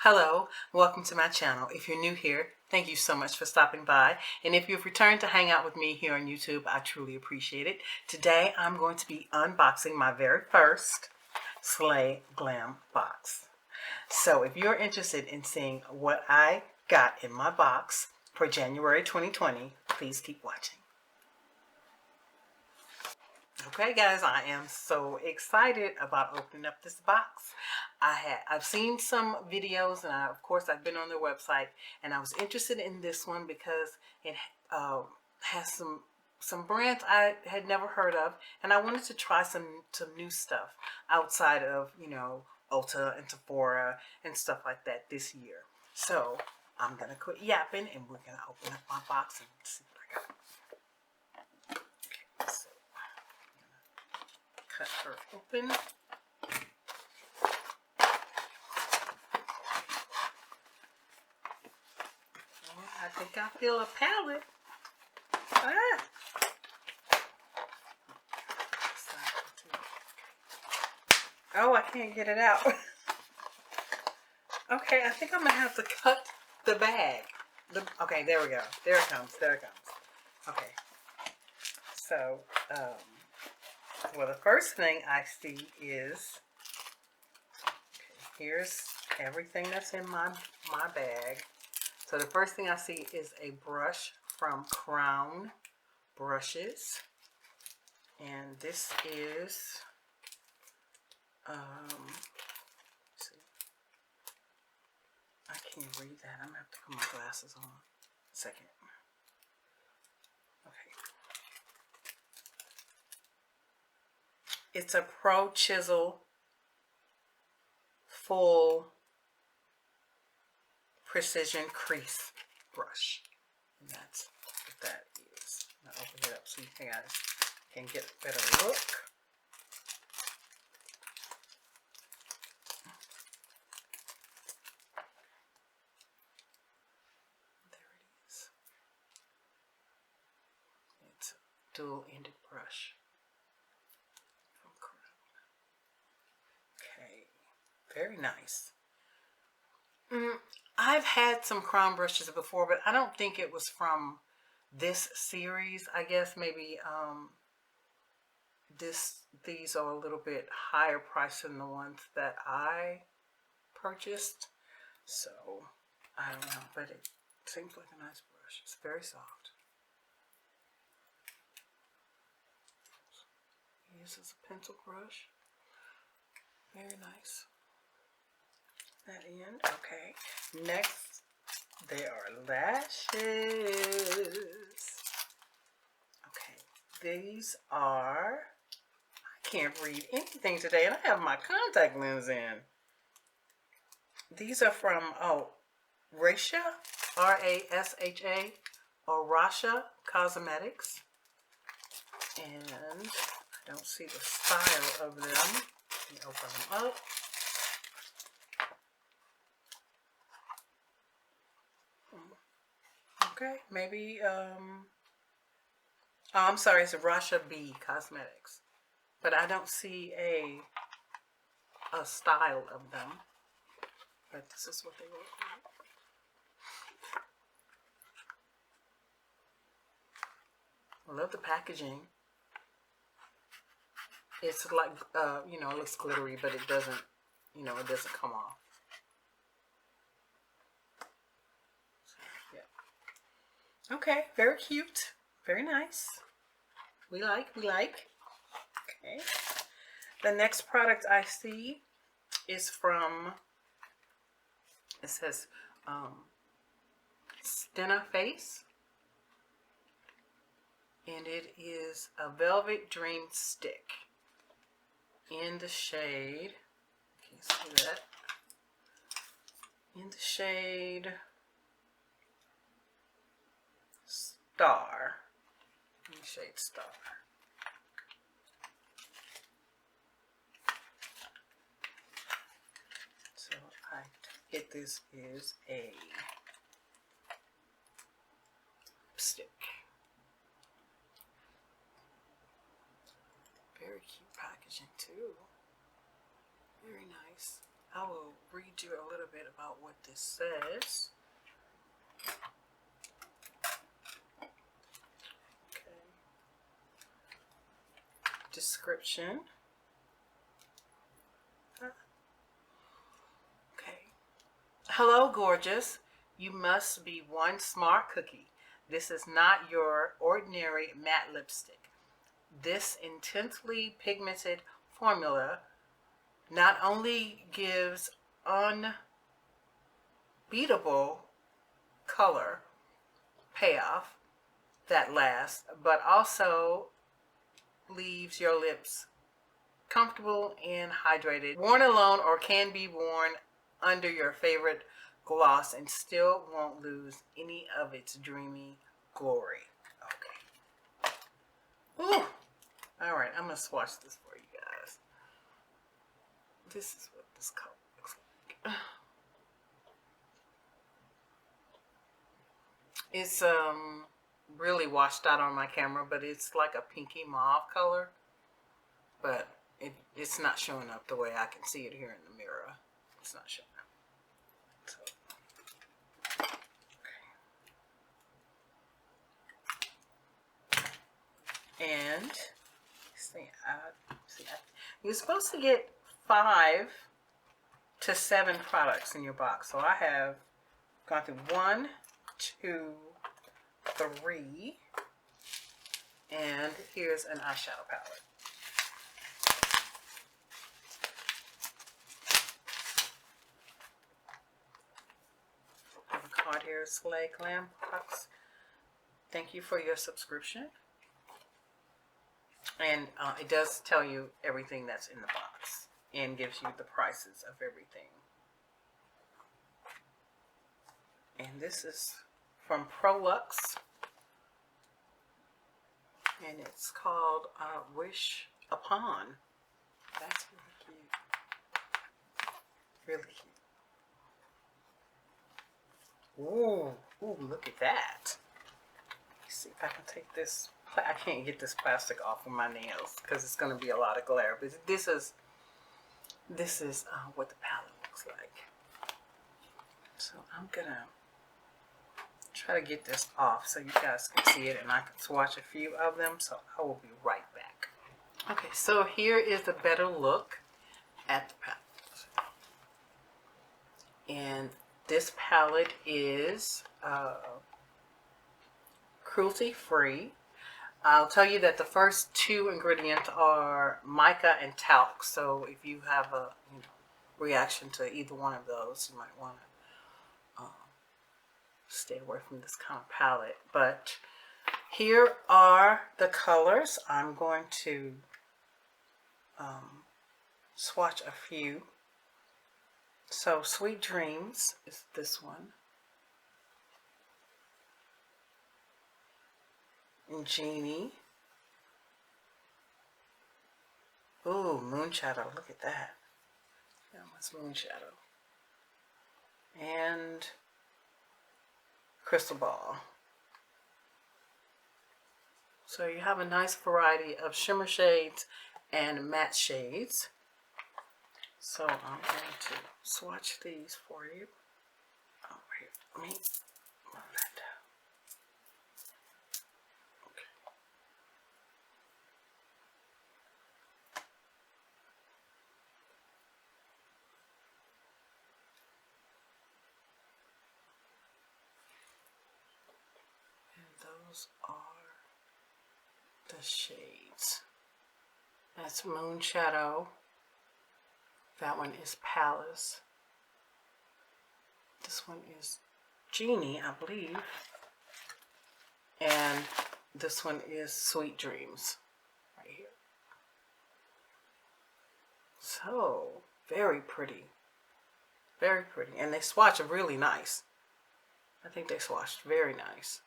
Hello, welcome to my channel. If you're new here, thank you so much for stopping by. And if you've returned to hang out with me here on YouTube, I truly appreciate it. Today, I'm going to be unboxing my very first Slay Glam box. So if you're interested in seeing what I got in my box for January 2020, please keep watching. Okay guys, I am so excited about opening up this box. I've seen some videos, and of course I've been on their website, and I was interested in this one because it has some brands I had never heard of, and I wanted to try some new stuff outside of, you know, Ulta and Sephora and stuff like that this year. So I'm gonna quit yapping and we're gonna open up my box and see what I got. Okay, so cut her open. I think I feel a palette. Ah. Oh, I can't get it out. Okay, I think I'm gonna have to cut the bag. Okay, there we go. There it comes. There it comes. Okay. So, well, the first thing I see is, okay, here's everything that's in my bag. So the first thing I see is a brush from Crown Brushes, and this is, let's see, I can't read that. I'm gonna have to put my glasses on. Second. Okay. It's a Pro Chisel full precision crease brush, and that's what that is. I'll open it up so you guys can get a better look. There it is. It's a dual-ended brush from Crown. Okay, very nice. I've had some Crown brushes before, but I don't think it was from this series. I guess maybe these are a little bit higher price than the ones that I purchased. So I don't know, but it seems like a nice brush. It's very soft. This is a pencil brush. Very nice. That end. Okay. Next, there are lashes. Okay. These are, I can't read anything today, and I have my contact lens in. These are from, Rasha, R-A-S-H-A, or Rasha Cosmetics. And I don't see the style of them. Let me open them up. Okay, maybe, oh, I'm sorry, it's Rasha B Cosmetics. But I don't see a style of them. But this is what they look like. I love the packaging. It's like, you know, it looks glittery, but it doesn't, you know, it doesn't come off. Okay, very cute, very nice. We like. Okay. The next product I see is from, it says Stena Face, and it is a Velvet Dream Stick in the shade, can you see that? In the shade Star. In the shade Star. So I get this is a stick. Very cute packaging too. Very nice. I will read you a little bit about what this says. Okay. Description. Okay. Hello, gorgeous. You must be one smart cookie. This is not your ordinary matte lipstick. This intensely pigmented formula not only gives unbeatable color payoff that lasts, but also leaves your lips comfortable and hydrated. Worn alone or can be worn under your favorite gloss and still won't lose any of its dreamy glory. Okay. Ooh. All right, I'm gonna swatch this for you guys. This is what this color looks like. It's really washed out on my camera, but it's like a pinky mauve color, but it's not showing up the way I can see it here in the mirror. It's not showing up. So. And you're supposed to get 5 to 7 products in your box. So I have gone through 1, 2, 3, and here's an eyeshadow palette. The card here is Slay Glam Box. Thank you for your subscription. And it does tell you everything that's in the box and gives you the prices of everything. And this is from Prolux. And it's called Wish Upon. That's really cute. Really cute. Ooh, look at that. Let's see if I can take this. I can't get this plastic off of my nails because it's going to be a lot of glare. But this is what the palette looks like. So I'm going to try to get this off so you guys can see it and I can swatch a few of them. So I will be right back. Okay, so here is a better look at the palette. And this palette is cruelty free. I'll tell you that the first 2 ingredients are mica and talc. So if you have a reaction to either one of those, you might want to stay away from this kind of palette. But here are the colors. I'm going to swatch a few. So Sweet Dreams is this one. And Genie. Ooh, Moonshadow. Look at that. That was Moonshadow. And Crystal Ball. So you have a nice variety of shimmer shades and matte shades. So I'm going to swatch these for you. Oh, wait. Let me move that down. Those are the shades. That's Moonshadow. That one is Palace. This one is Genie, I believe. And this one is Sweet Dreams, right here. So, very pretty. Very pretty. And they swatch really nice. I think they swatched very nice.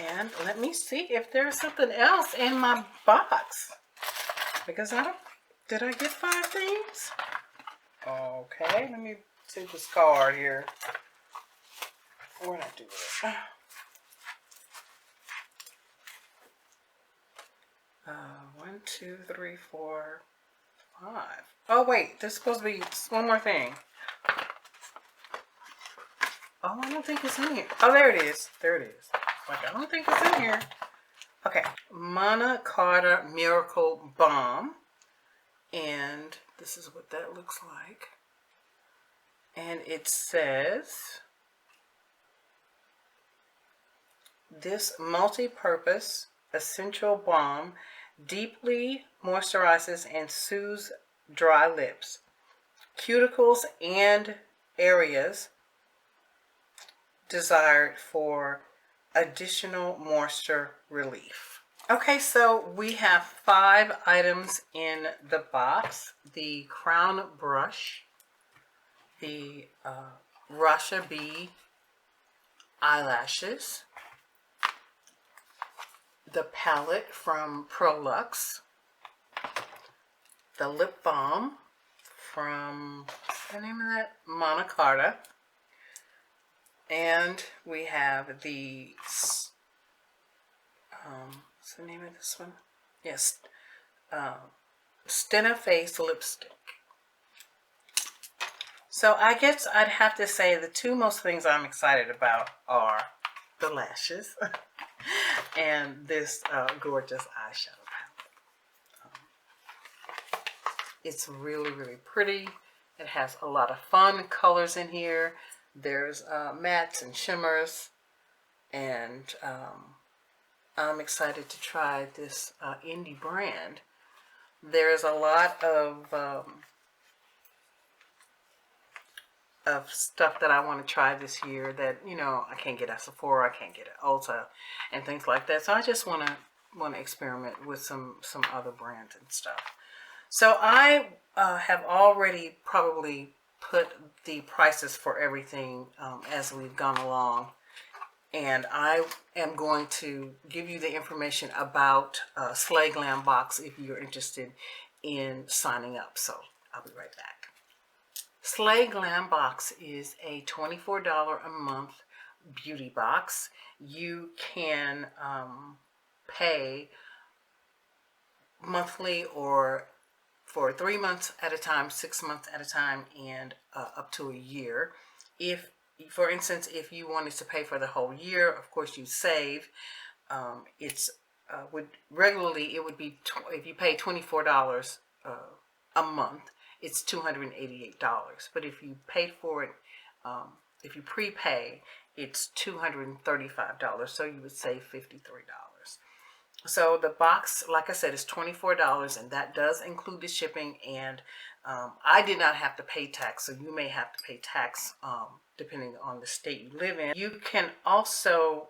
And let me see if there's something else in my box. Because did I get 5 things? Okay, let me see this card here. Where'd I do it? 1, 2, 3, 4, 5. Oh wait, there's supposed to be one more thing. Oh, I don't think it's in here. Oh, there it is. There it is. Like, I don't think it's in here. Okay, Mana Carta Miracle Balm. And this is what that looks like. And it says, this multi-purpose essential balm deeply moisturizes and soothes dry lips, cuticles, and areas desired for additional moisture relief. Okay, so we have 5 items in the box. The crown brush, the Rasha B eyelashes, the palette from Prolux, the lip balm from, what's the name of that? Mana Carta. And we have the, what's the name of this one? Yes, Stena Face lipstick. So I guess I'd have to say the 2 most things I'm excited about are the lashes and this gorgeous eyeshadow palette. It's really, really pretty. It has a lot of fun colors in here. There's mattes and shimmers, and I'm excited to try this indie brand. There's a lot of stuff that I want to try this year that, you know, I can't get at Sephora, I can't get at Ulta, and things like that. So I just want to experiment with some other brands and stuff. So I have already probably put the prices for everything as we've gone along, and I am going to give you the information about Slay Glam Box if you're interested in signing up. So I'll be right back. Slay Glam Box is a $24 a month beauty box. You can pay monthly or for 3 months at a time, 6 months at a time, and up to a year. If, for instance, if you wanted to pay for the whole year, of course you save. Regularly it would be, if you pay $24 a month, it's $288. But if you paid for it, if you prepay, it's $235. So you would save $53. So the box, like I said, is $24, and that does include the shipping. And I did not have to pay tax, so you may have to pay tax depending on the state you live in. You can also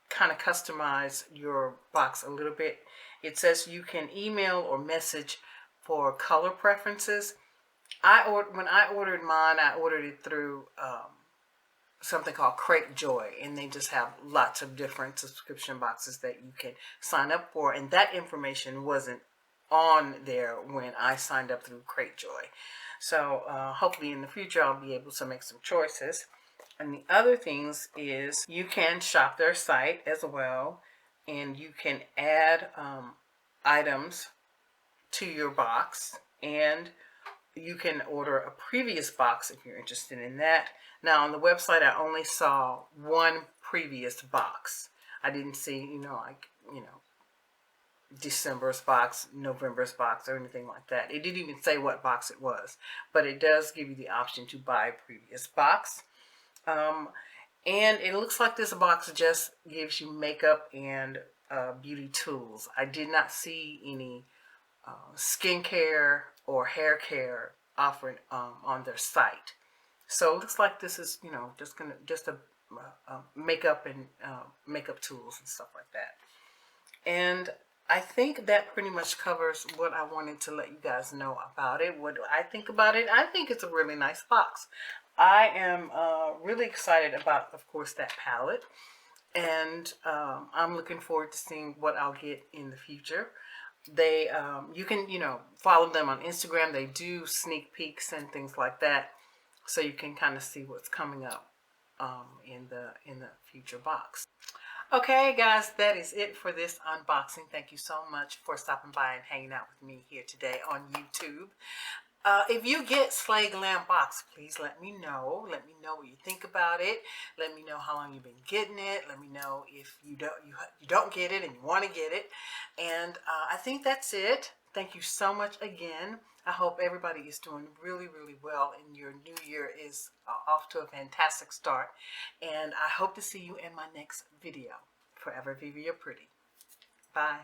kind of customize your box a little bit. It says you can email or message for color preferences. When I ordered mine, I ordered it through something called Crate Joy, and they just have lots of different subscription boxes that you can sign up for, and that information wasn't on there when I signed up through Crate Joy. So hopefully in the future I'll be able to make some choices. And the other things is you can shop their site as well, and you can add items to your box, and you can order a previous box if you're interested in that. Now on the website I only saw one previous box. I didn't see, December's box, November's box, or anything like that. It didn't even say what box it was, but it does give you the option to buy a previous box. And it looks like this box just gives you makeup and beauty tools. I did not see any skincare or hair care offered on their site. So it looks like this is, just a makeup and makeup tools and stuff like that. And I think that pretty much covers what I wanted to let you guys know about it. What do I think about it? I think it's a really nice box. I am really excited about, of course, that palette. And I'm looking forward to seeing what I'll get in the future. They, you can, follow them on Instagram. They do sneak peeks and things like that, so you can kind of see what's coming up in the future box. Okay, guys, that is it for this unboxing. Thank you so much for stopping by and hanging out with me here today on YouTube. If you get Slay Glam box, please let me know. Let me know what you think about it. Let me know how long you've been getting it. Let me know if you don't get it and you want to get it. And I think that's it. Thank you so much again. I hope everybody is doing really, really well and your new year is off to a fantastic start. And I hope to see you in my next video. Forever Viva, you're pretty. Bye.